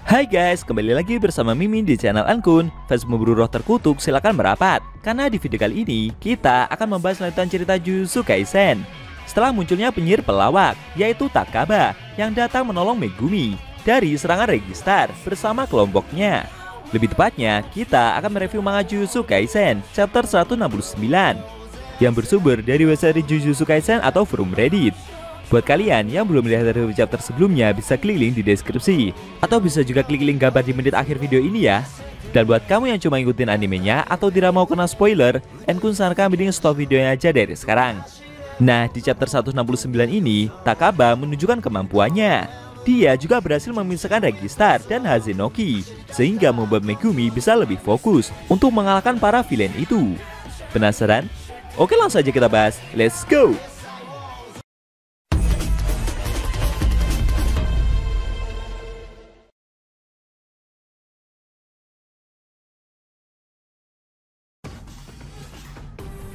Hai guys, kembali lagi bersama Mimin di channel Ankun. Fans memburu roh terkutuk silakan merapat, karena di video kali ini kita akan membahas lanjutan cerita Jujutsu Kaisen. Setelah munculnya penyihir pelawak, yaitu Takaba, yang datang menolong Megumi dari serangan Registar bersama kelompoknya. Lebih tepatnya, kita akan mereview manga Jujutsu Kaisen chapter 169 yang bersumber dari website Jujutsu Kaisen atau forum Reddit. Buat kalian yang belum melihat review chapter sebelumnya, bisa klik link di deskripsi, atau bisa juga klik link gambar di menit akhir video ini ya. Dan buat kamu yang cuma ngikutin animenya atau tidak mau kena spoiler, Ankun sarankan mending stop videonya aja dari sekarang. Nah, di chapter 169 ini, Takaba menunjukkan kemampuannya. Dia juga berhasil memisahkan Registar dan Hazenoki, sehingga membuat Megumi bisa lebih fokus untuk mengalahkan para villain itu. Penasaran? Oke, langsung aja kita bahas. Let's go!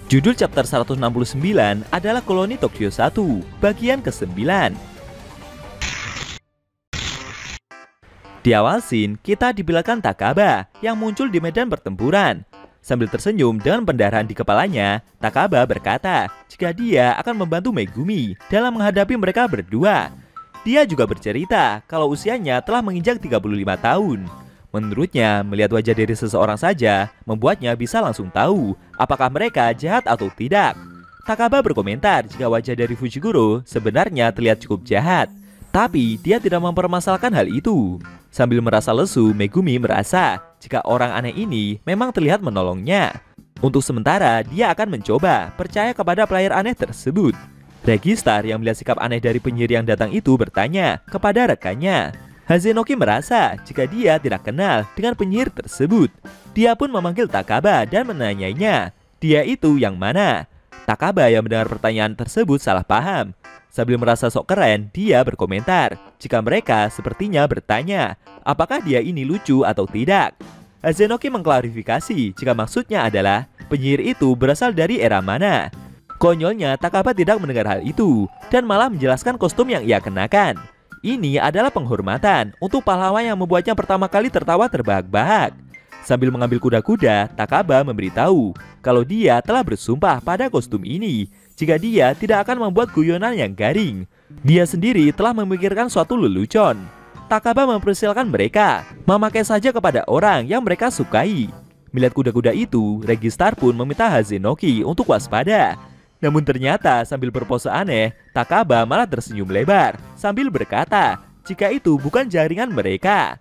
Judul chapter 169 adalah Koloni Tokyo 1, bagian ke-9. Di awal scene, kita dibilangkan Takaba yang muncul di medan pertempuran. Sambil tersenyum dengan pendarahan di kepalanya, Takaba berkata jika dia akan membantu Megumi dalam menghadapi mereka berdua. Dia juga bercerita kalau usianya telah menginjak 35 tahun. Menurutnya, melihat wajah dari seseorang saja membuatnya bisa langsung tahu apakah mereka jahat atau tidak. Takaba berkomentar jika wajah dari Fushiguro sebenarnya terlihat cukup jahat, tapi dia tidak mempermasalahkan hal itu. Sambil merasa lesu, Megumi merasa jika orang aneh ini memang terlihat menolongnya. Untuk sementara, dia akan mencoba percaya kepada player aneh tersebut. Registar yang melihat sikap aneh dari penyihir yang datang itu bertanya kepada rekannya. Hazenoki merasa jika dia tidak kenal dengan penyihir tersebut. Dia pun memanggil Takaba dan menanyainya, dia itu yang mana? Takaba yang mendengar pertanyaan tersebut salah paham. Sambil merasa sok keren, dia berkomentar jika mereka sepertinya bertanya apakah dia ini lucu atau tidak. Hazenoki mengklarifikasi jika maksudnya adalah penyihir itu berasal dari era mana. Konyolnya, Takaba tidak mendengar hal itu dan malah menjelaskan kostum yang ia kenakan. Ini adalah penghormatan untuk pahlawan yang membuatnya pertama kali tertawa terbahak-bahak. Sambil mengambil kuda-kuda, Takaba memberitahu kalau dia telah bersumpah pada kostum ini jika dia tidak akan membuat guyonan yang garing. Dia sendiri telah memikirkan suatu lelucon. Takaba mempersilahkan mereka memakai saja kepada orang yang mereka sukai. Melihat kuda-kuda itu, Registar pun meminta Hazenoki untuk waspada. Namun ternyata sambil berpose aneh, Takaba malah tersenyum lebar sambil berkata jika itu bukan jaringan mereka.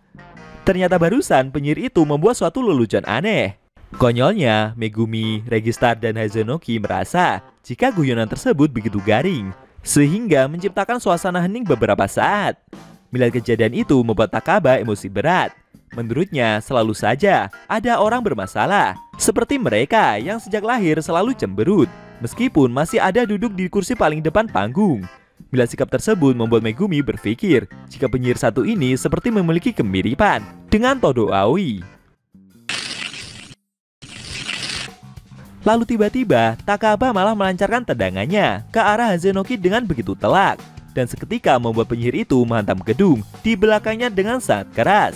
Ternyata barusan penyihir itu membuat suatu lelucon aneh. Konyolnya, Megumi, Registar, dan Hazenoki merasa jika guyonan tersebut begitu garing, sehingga menciptakan suasana hening beberapa saat. Melihat kejadian itu membuat Takaba emosi berat. Menurutnya selalu saja ada orang bermasalah, seperti mereka yang sejak lahir selalu cemberut, meskipun masih ada duduk di kursi paling depan panggung. Melihat sikap tersebut membuat Megumi berpikir jika penyihir satu ini seperti memiliki kemiripan dengan Todo Aoi. Lalu tiba-tiba Takaba malah melancarkan tendangannya ke arah Hazenoki dengan begitu telak, dan seketika membuat penyihir itu menghantam gedung di belakangnya dengan sangat keras.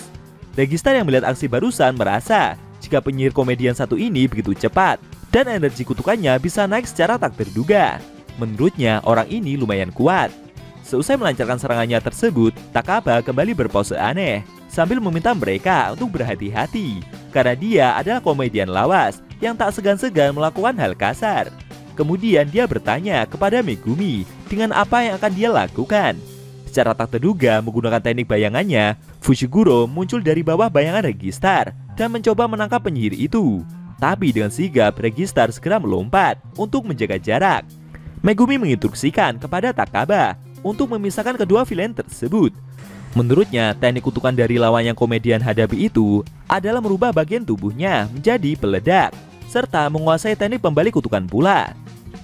Registar yang melihat aksi barusan merasa jika penyihir komedian satu ini begitu cepat dan energi kutukannya bisa naik secara tak terduga. Menurutnya orang ini lumayan kuat. Seusai melancarkan serangannya tersebut, Takaba kembali berpose aneh sambil meminta mereka untuk berhati-hati karena dia adalah komedian lawas yang tak segan-segan melakukan hal kasar. Kemudian dia bertanya kepada Megumi dengan apa yang akan dia lakukan. Secara tak terduga menggunakan teknik bayangannya, Fushiguro muncul dari bawah bayangan Registar dan mencoba menangkap penyihir itu. Tapi dengan sigap, Registar segera melompat untuk menjaga jarak. Megumi menginstruksikan kepada Takaba untuk memisahkan kedua villain tersebut. Menurutnya, teknik kutukan dari lawan yang komedian hadapi itu adalah merubah bagian tubuhnya menjadi peledak, serta menguasai teknik pembalik kutukan pula.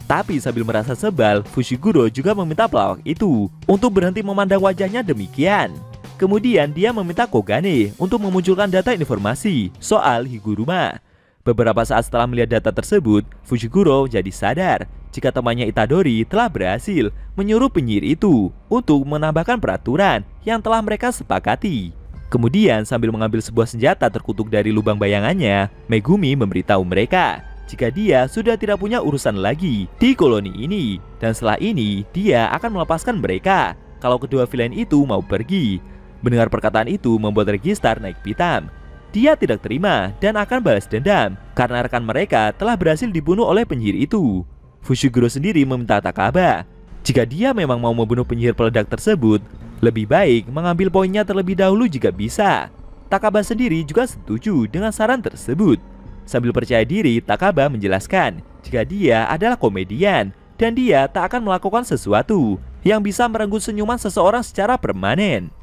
Tapi sambil merasa sebal, Fushiguro juga meminta pelawak itu untuk berhenti memandang wajahnya demikian. Kemudian dia meminta Kogane untuk memunculkan data informasi soal Higuruma. Beberapa saat setelah melihat data tersebut, Fushiguro jadi sadar jika temannya Itadori telah berhasil menyuruh penyihir itu untuk menambahkan peraturan yang telah mereka sepakati. Kemudian sambil mengambil sebuah senjata terkutuk dari lubang bayangannya, Megumi memberitahu mereka jika dia sudah tidak punya urusan lagi di koloni ini, dan setelah ini dia akan melepaskan mereka kalau kedua villain itu mau pergi. Mendengar perkataan itu membuat Registar naik pitam. Dia tidak terima dan akan balas dendam karena rekan mereka telah berhasil dibunuh oleh penyihir itu. Fushiguro sendiri meminta Takaba jika dia memang mau membunuh penyihir peledak tersebut, lebih baik mengambil poinnya terlebih dahulu jika bisa. Takaba sendiri juga setuju dengan saran tersebut. Sambil percaya diri, Takaba menjelaskan jika dia adalah komedian dan dia tak akan melakukan sesuatu yang bisa merenggut senyuman seseorang secara permanen.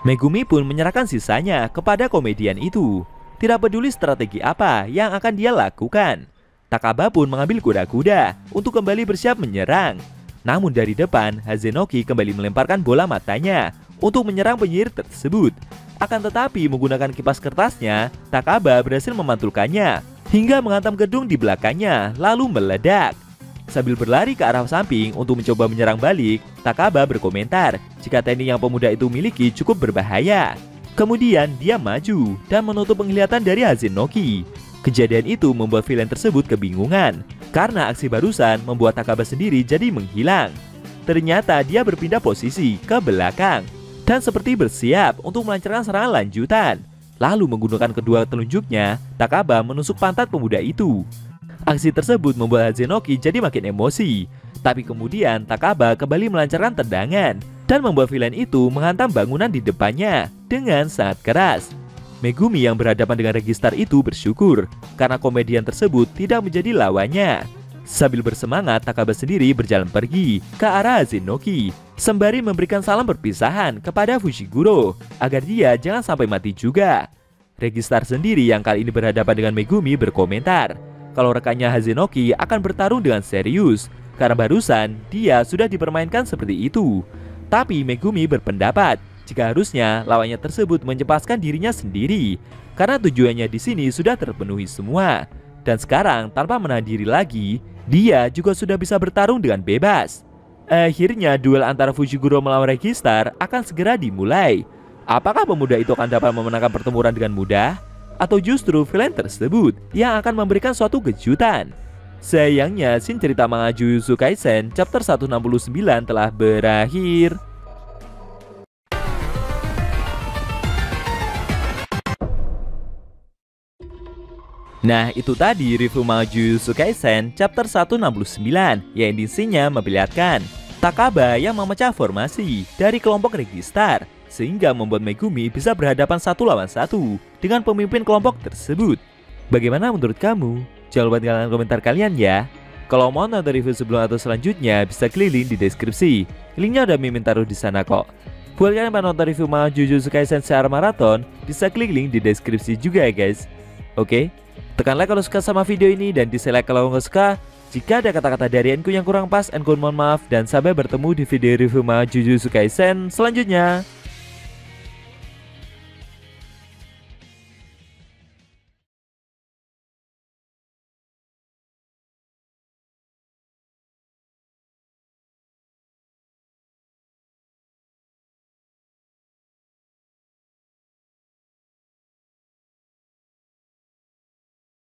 Megumi pun menyerahkan sisanya kepada komedian itu. Tidak peduli strategi apa yang akan dia lakukan. Takaba pun mengambil kuda-kuda untuk kembali bersiap menyerang. Namun dari depan, Hazenoki kembali melemparkan bola matanya untuk menyerang penyihir tersebut. Akan tetapi menggunakan kipas kertasnya, Takaba berhasil memantulkannya hingga menghantam gedung di belakangnya lalu meledak. Sambil berlari ke arah samping untuk mencoba menyerang balik, Takaba berkomentar jika teknik yang pemuda itu miliki cukup berbahaya. Kemudian dia maju dan menutup penglihatan dari Hazenoki. Kejadian itu membuat villain tersebut kebingungan karena aksi barusan membuat Takaba sendiri jadi menghilang. Ternyata dia berpindah posisi ke belakang dan seperti bersiap untuk melancarkan serangan lanjutan. Lalu menggunakan kedua telunjuknya, Takaba menusuk pantat pemuda itu. Aksi tersebut membuat Hazenoki jadi makin emosi. Tapi kemudian Takaba kembali melancarkan tendangan dan membuat villain itu menghantam bangunan di depannya dengan sangat keras. Megumi yang berhadapan dengan Registar itu bersyukur karena komedian tersebut tidak menjadi lawannya. Sambil bersemangat, Takaba sendiri berjalan pergi ke arah Hazenoki sembari memberikan salam perpisahan kepada Fushiguro agar dia jangan sampai mati juga. Registar sendiri yang kali ini berhadapan dengan Megumi berkomentar kalau rekannya Hazenoki akan bertarung dengan serius karena barusan dia sudah dipermainkan seperti itu. Tapi Megumi berpendapat jika harusnya lawannya tersebut mencepaskan dirinya sendiri karena tujuannya di sini sudah terpenuhi semua. Dan sekarang tanpa menahan diri lagi, dia juga sudah bisa bertarung dengan bebas. Akhirnya duel antara Fushiguro melawan Registar akan segera dimulai. Apakah pemuda itu akan dapat memenangkan pertempuran dengan mudah? Atau justru villain tersebut yang akan memberikan suatu kejutan? Sayangnya, scene cerita manga Jujutsu Kaisen chapter 169 telah berakhir. Nah, itu tadi review manga Jujutsu Kaisen chapter 169 yang intinya memperlihatkan Takaba yang memecah formasi dari kelompok Registar sehingga membuat Megumi bisa berhadapan 1 lawan 1 dengan pemimpin kelompok tersebut. Bagaimana menurut kamu? Jangan lupa tinggalkan komentar kalian ya. Kalau mau nonton review sebelum atau selanjutnya bisa klik link di deskripsi. Linknya udah Mimin taruh di sana kok. Buat kalian yang mau nonton review manga Jujutsu Kaisen secara maraton, bisa klik link di deskripsi juga ya guys. Oke, tekan like kalau suka sama video ini dan dislike kalau nggak suka. Jika ada kata-kata dari Enku yang kurang pas, Enku mohon maaf dan sampai bertemu di video review manga Jujutsu Kaisen selanjutnya.